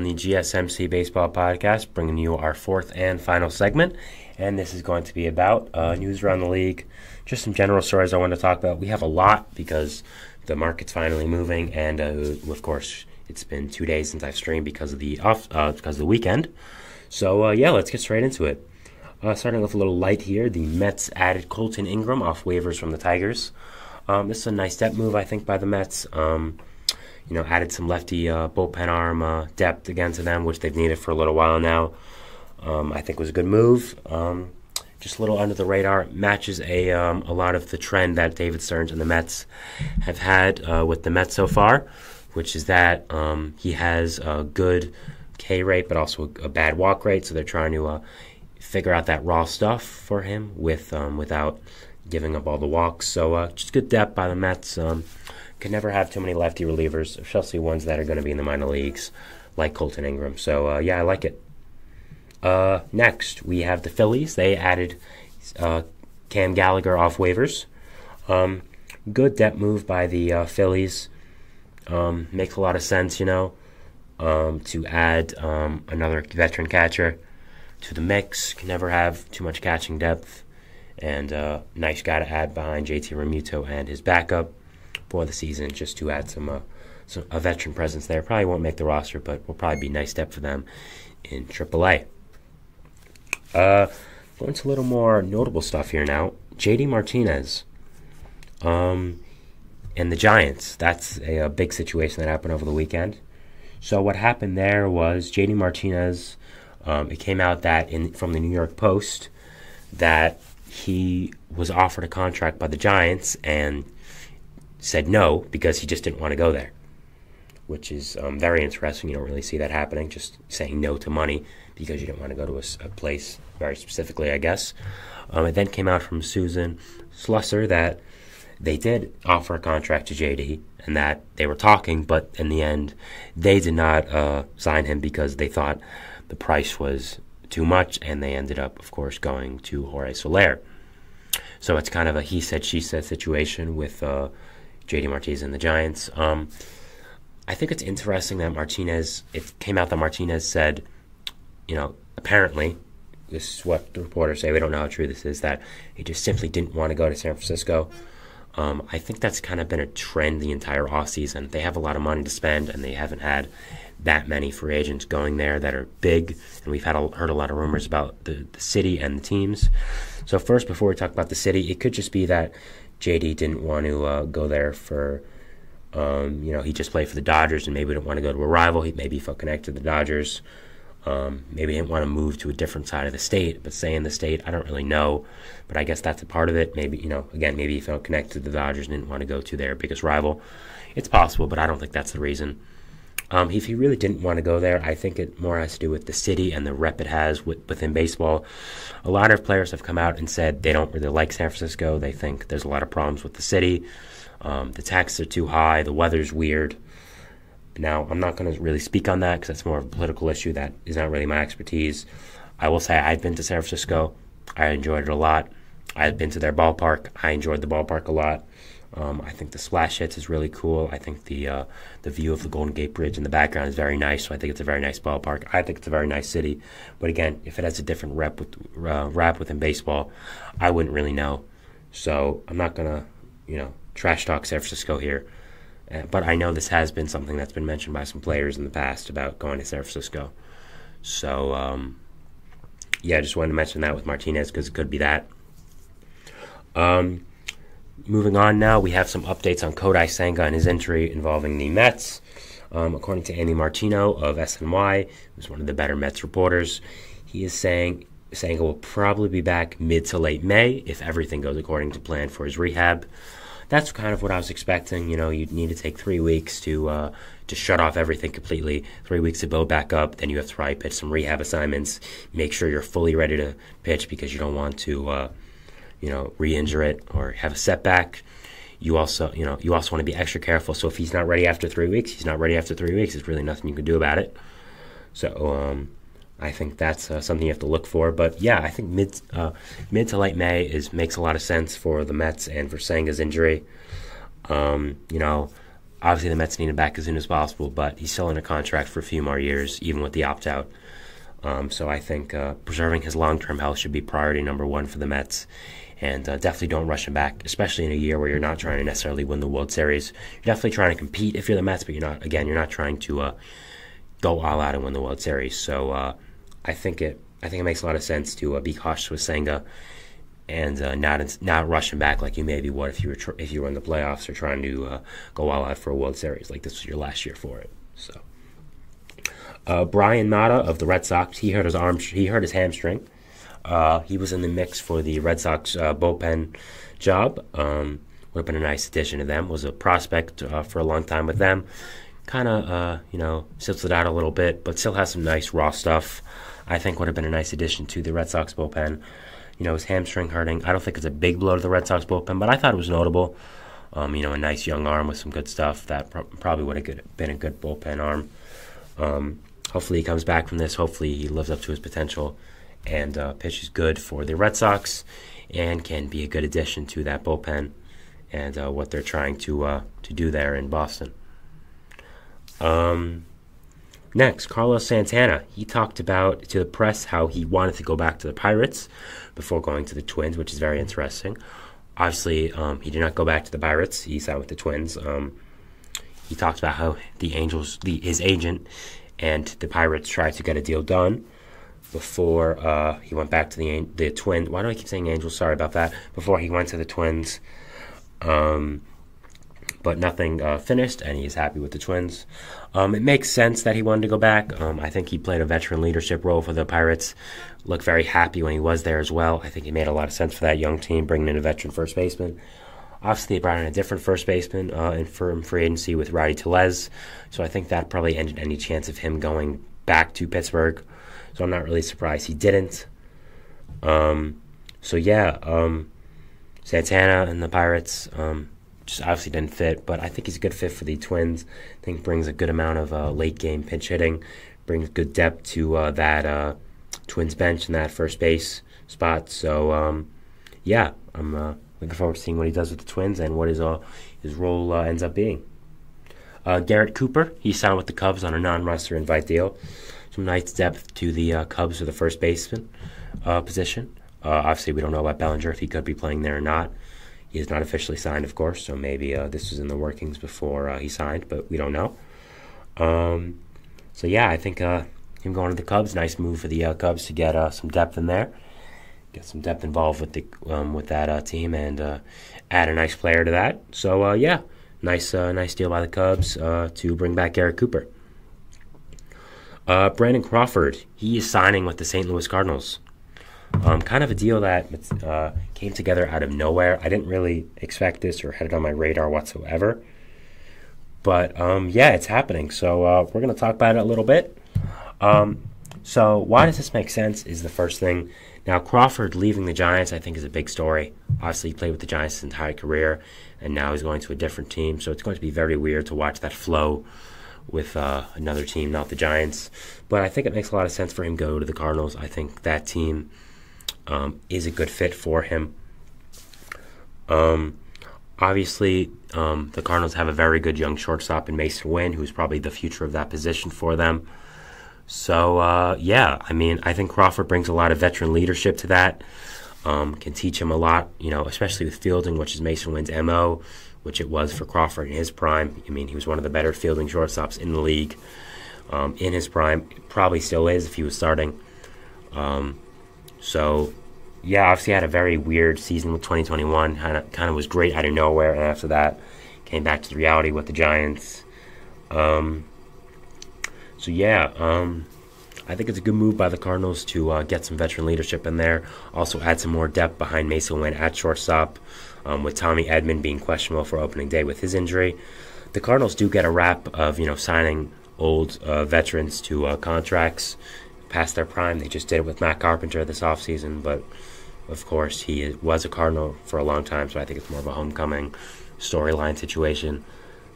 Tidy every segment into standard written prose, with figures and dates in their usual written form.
on the GSMC Baseball Podcast, bringing you our fourth and final segment. And this is going to be about news around the league, just some general stories I want to talk about. We have a lot because the market's finally moving, and of course, it's been 2 days since I've streamed because of the weekend. So let's get straight into it. Starting with a little light here, the Mets added Colton Ingram off waivers from the Tigers. This is a nice step move, I think, by the Mets. Added some lefty bullpen arm depth again to them, which they've needed for a little while now. I think was a good move. Just a little under the radar. Matches a lot of the trend that David Stearns and the Mets have had with the Mets so far, which is that he has a good K rate, but also a bad walk rate. So they're trying to figure out that raw stuff for him without giving up all the walks. So just good depth by the Mets. Can never have too many lefty relievers, especially ones that are going to be in the minor leagues, like Colton Ingram. So I like it. Next, we have the Phillies. They added Cam Gallagher off waivers. Good depth move by the Phillies. Makes a lot of sense, to add another veteran catcher to the mix. Can never have too much catching depth. And nice guy to add behind JT Realmuto and his backup for the season, just to add a veteran presence there. Probably won't make the roster, but will probably be a nice step for them in AAA. Going to a little more notable stuff here now. JD Martinez and the Giants. That's a big situation that happened over the weekend. So what happened there was JD Martinez, it came out that from the New York Post that he was offered a contract by the Giants and said no because he just didn't want to go there, which is very interesting. You don't really see that happening, just saying no to money because you didn't want to go to a place very specifically, I guess. It then came out from Susan Slusser that they did offer a contract to JD and that they were talking, but in the end, they did not sign him because they thought the price was too much, and they ended up, of course, going to Jorge Soler. So it's kind of a he said, she said situation with JD Martinez and the Giants. I think it's interesting that it came out that Martinez said, apparently, this is what the reporters say, we don't know how true this is, that he just simply didn't want to go to San Francisco. I think that's kind of been a trend the entire offseason. They have a lot of money to spend, and they haven't had that many free agents going there that are big, and we've heard a lot of rumors about the city and the teams. So first, before we talk about the city, it could just be that JD didn't want to go there for, he just played for the Dodgers and maybe didn't want to go to a rival. He felt connected to the Dodgers. Maybe he didn't want to move to a different side of the state, but stay in the state. I don't really know, but I guess that's a part of it. Maybe, maybe he felt connected to the Dodgers and didn't want to go to their biggest rival. It's possible, but I don't think that's the reason. If he really didn't want to go there, I think it more has to do with the city and the rep it has within baseball. A lot of players have come out and said they don't really like San Francisco. They think there's a lot of problems with the city. The taxes are too high. The weather's weird. Now, I'm not going to really speak on that because that's more of a political issue that is not really my expertise. I will say I've been to San Francisco. I enjoyed it a lot. I've been to their ballpark. I enjoyed the ballpark a lot. I think the splash hits is really cool. I think the view of the Golden Gate Bridge in the background is very nice, so I think it's a very nice ballpark. I think it's a very nice city. But again, if it has a different rap within baseball, I wouldn't really know. So I'm not going to, trash talk San Francisco here. But I know this has been something that's been mentioned by some players in the past about going to San Francisco. So, I just wanted to mention that with Martinez because it could be that. Moving on now, we have some updates on Kodai Senga and his injury involving the Mets. According to Andy Martino of SNY, who's one of the better Mets reporters, he is saying Senga will probably be back mid to late May if everything goes according to plan for his rehab. That's kind of what I was expecting. You'd need to take 3 weeks to shut off everything completely, 3 weeks to build back up. Then you have to probably pitch some rehab assignments, make sure you're fully ready to pitch because you don't want to re-injure it or have a setback. You also want to be extra careful. So if he's not ready after 3 weeks, he's not ready after 3 weeks. There's really nothing you can do about it. So I think that's something you have to look for. But yeah, I think mid to late May makes a lot of sense for the Mets and for Senga's injury. Obviously, the Mets need him back as soon as possible, but he's still in a contract for a few more years, even with the opt-out. So I think preserving his long-term health should be priority number one for the Mets. And definitely don't rush him back, especially in a year where you're not trying to necessarily win the World Series. You're definitely trying to compete if you're the Mets, but you're not trying to go all out and win the World Series. So I think it makes a lot of sense to be cautious with Senga and not rush him back like you maybe would if you were in the playoffs or trying to go all out for a World Series, like this was your last year for it. So Brian Mata of the Red Sox, he hurt his hamstring. He was in the mix for the Red Sox bullpen job. Would have been a nice addition to them. Was a prospect for a long time with them. Kind of, sits it out a little bit, but still has some nice raw stuff. I think would have been a nice addition to the Red Sox bullpen. His hamstring hurting. I don't think it's a big blow to the Red Sox bullpen, but I thought it was notable. A nice young arm with some good stuff. That probably would have been a good bullpen arm. Hopefully he comes back from this. Hopefully he lives up to his potential and pitches good for the Red Sox and can be a good addition to that bullpen and what they're trying to do there in Boston. Next, Carlos Santana. He talked about to the press how he wanted to go back to the Pirates before going to the Twins, which is very interesting. Obviously, he did not go back to the Pirates. He signed with the Twins. He talked about how his agent and the Pirates tried to get a deal done before he went back to the Twins. Why do I keep saying Angels? Sorry about that. Before he went to the Twins. But nothing finished, and he is happy with the Twins. It makes sense that he wanted to go back. I think he played a veteran leadership role for the Pirates. Looked very happy when he was there as well. I think it made a lot of sense for that young team, bringing in a veteran first baseman. Obviously, they brought in a different first baseman in free agency with Rowdy Tellez, so I think that probably ended any chance of him going back to Pittsburgh. So I'm not really surprised he didn't. Santana and the Pirates just obviously didn't fit, but I think he's a good fit for the Twins. I think brings a good amount of late-game pinch hitting, brings good depth to that Twins bench and that first base spot. So, I'm looking forward to seeing what he does with the Twins and what his role ends up being. Garrett Cooper, he signed with the Cubs on a non-roster invite deal. Some nice depth to the Cubs for the first baseman position. Obviously, we don't know about Bellinger, if he could be playing there or not. He is not officially signed, of course, so maybe this was in the workings before he signed, but we don't know. I think him going to the Cubs, nice move for the Cubs to get some depth in there, get some depth involved with that team, and add a nice player to that. So, nice deal by the Cubs to bring back Garrett Cooper. Brandon Crawford, he is signing with the St. Louis Cardinals. Kind of a deal that came together out of nowhere. I didn't really expect this or had it on my radar whatsoever. But, it's happening. So we're going to talk about it a little bit. So why does this make sense is the first thing. Now, Crawford leaving the Giants, I think, is a big story. Obviously, he played with the Giants his entire career, and now he's going to a different team. So it's going to be very weird to watch that flow with another team, not the Giants. But I think it makes a lot of sense for him to go to the Cardinals. I think that team is a good fit for him. Obviously, the Cardinals have a very good young shortstop in Mason Wynn, who's probably the future of that position for them. So, I think Crawford brings a lot of veteran leadership to that. Can teach him a lot, especially with fielding, which is Mason Wynn's MO, which it was for Crawford in his prime. He was one of the better fielding shortstops in the league in his prime. Probably still is if he was starting. Obviously had a very weird season with 2021. Kind of was great out of nowhere, and after that, came back to the reality with the Giants. I think it's a good move by the Cardinals to get some veteran leadership in there. Also add some more depth behind Mason Wynn at shortstop, with Tommy Edman being questionable for opening day with his injury. The Cardinals do get a rap of signing old veterans to contracts past their prime. They just did it with Matt Carpenter this offseason, but of course he was a Cardinal for a long time, so I think it's more of a homecoming storyline situation.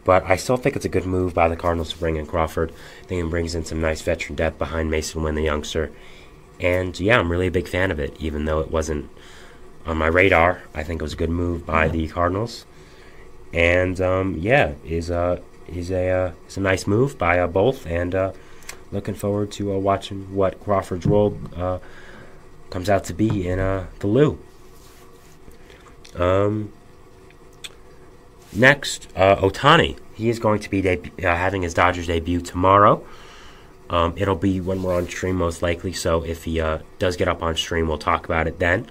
But I still think it's a good move by the Cardinals to bring in Crawford. I think it brings in some nice veteran depth behind Mason Wynn, the youngster. And, I'm really a big fan of it, even though it wasn't on my radar. I think it was a good move by the Cardinals. And, is is a nice move by both, and looking forward to watching what Crawford's role comes out to be in the Lou. Next, Ohtani. He is going to be having his Dodgers debut tomorrow. It'll be when we're on stream most likely, so if he does get up on stream, we'll talk about it then.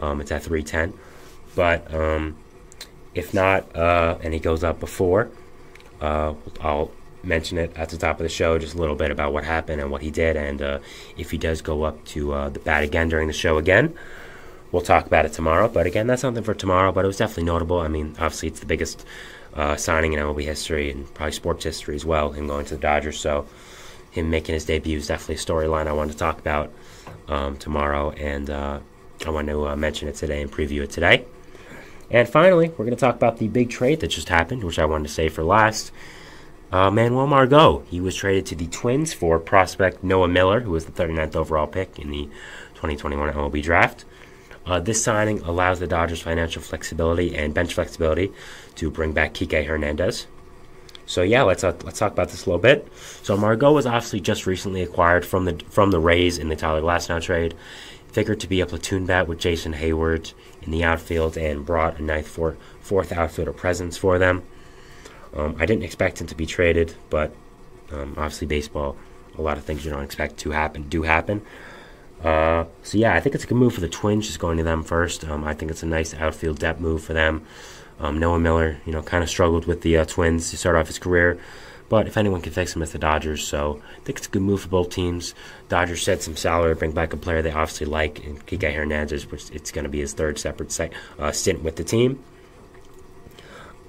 It's at 3:10. But if not, and he goes up before, I'll mention it at the top of the show, just a little bit about what happened and what he did, and if he does go up to the bat again during the show again, we'll talk about it tomorrow. But again, that's something for tomorrow, but it was definitely notable. I mean, obviously it's the biggest signing in MLB history and probably sports history as well, him going to the Dodgers, so him making his debut is definitely a storyline I wanted to talk about tomorrow, and I want to mention it today and preview it today. And finally, we're going to talk about the big trade that just happened, which I wanted to save for last. Manuel Margot, he was traded to the Twins for prospect Noah Miller, who was the 39th overall pick in the 2021 MLB draft. This signing allows the Dodgers financial flexibility and bench flexibility to bring back Kike Hernandez. So yeah, let's talk about this a little bit. So Margot was obviously just recently acquired from the Rays in the Tyler Glasnow trade. Figured to be a platoon bat with Jason Hayward in the outfield, and brought a fourth outfielder presence for them. I didn't expect him to be traded, but obviously baseball, a lot of things you don't expect to happen do happen. So yeah, I think it's a good move for the Twins, just going to them first. I think it's a nice outfield depth move for them. Noah Miller, kind of struggled with the Twins to start off his career, but if anyone can fix him, it's the Dodgers. So I think it's a good move for both teams. Dodgers shed some salary, bring back a player they obviously like, in Kike Hernandez, which it's going to be his third separate stint with the team.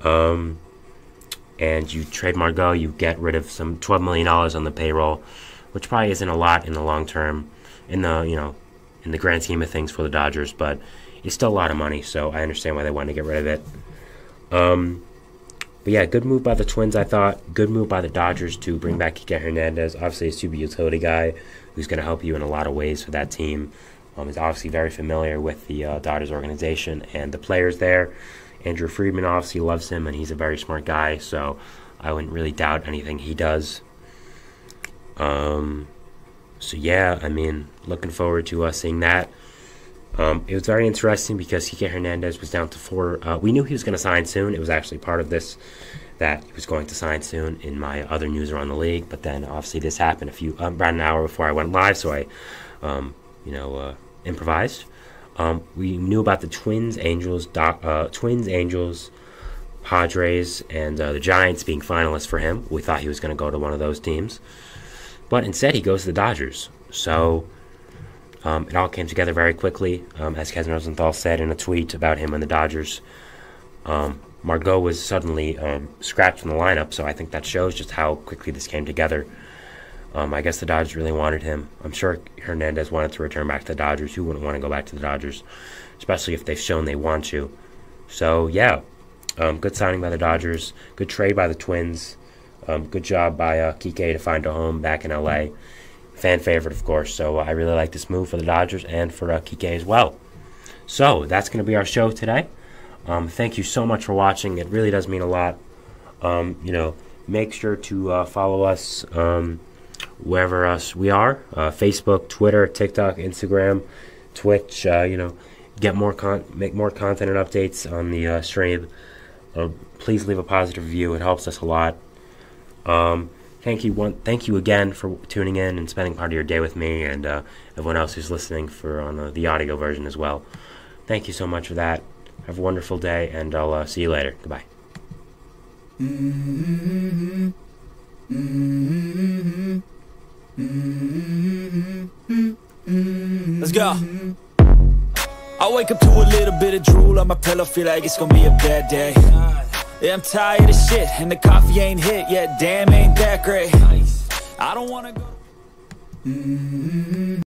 And you trade Margot, you get rid of some $12 million on the payroll, which probably isn't a lot in the long term, in the grand scheme of things for the Dodgers, but it's still a lot of money, so I understand why they wanted to get rid of it. But yeah, good move by the Twins, I thought. Good move by the Dodgers to bring back Kike Hernandez. Obviously a super utility guy who's going to help you in a lot of ways for that team. He's obviously very familiar with the Dodgers organization and the players there. Andrew Friedman obviously loves him, and he's a very smart guy, so I wouldn't really doubt anything he does. So yeah, I mean, looking forward to seeing that. It was very interesting because Kike Hernandez was down to 4. We knew he was going to sign soon. It was actually part of this that he was going to sign soon in my other news around the league. But then obviously this happened about an hour before I went live, so I, improvised. We knew about the Twins, Angels, Padres, and the Giants being finalists for him. We thought he was going to go to one of those teams, but instead he goes to the Dodgers. So it all came together very quickly. As Ken Rosenthal said in a tweet about him and the Dodgers, Margot was suddenly scratched from the lineup, so I think that shows just how quickly this came together. I guess the Dodgers really wanted him. I'm sure Hernandez wanted to return back to the Dodgers. Who wouldn't want to go back to the Dodgers, especially if they've shown they want to? So yeah, good signing by the Dodgers. Good trade by the Twins. Good job by Kike to find a home back in LA. Fan favorite, of course. So I really like this move for the Dodgers and for Kike as well. So that's going to be our show today. Thank you so much for watching. It really does mean a lot. Make sure to follow us wherever else we are. Facebook, Twitter, TikTok, Instagram, Twitch. Get make more content and updates on the stream. Please leave a positive review. It helps us a lot. Thank you again for tuning in and spending part of your day with me, and everyone else who's listening on the audio version as well. Thank you so much for that. Have a wonderful day, and I'll see you later. Goodbye. Let's go. I wake up to a little bit of drool on my pillow, feel like it's gonna be a bad day. Yeah, I'm tired of shit, and the coffee ain't hit yet. Damn, ain't that great. I don't wanna go.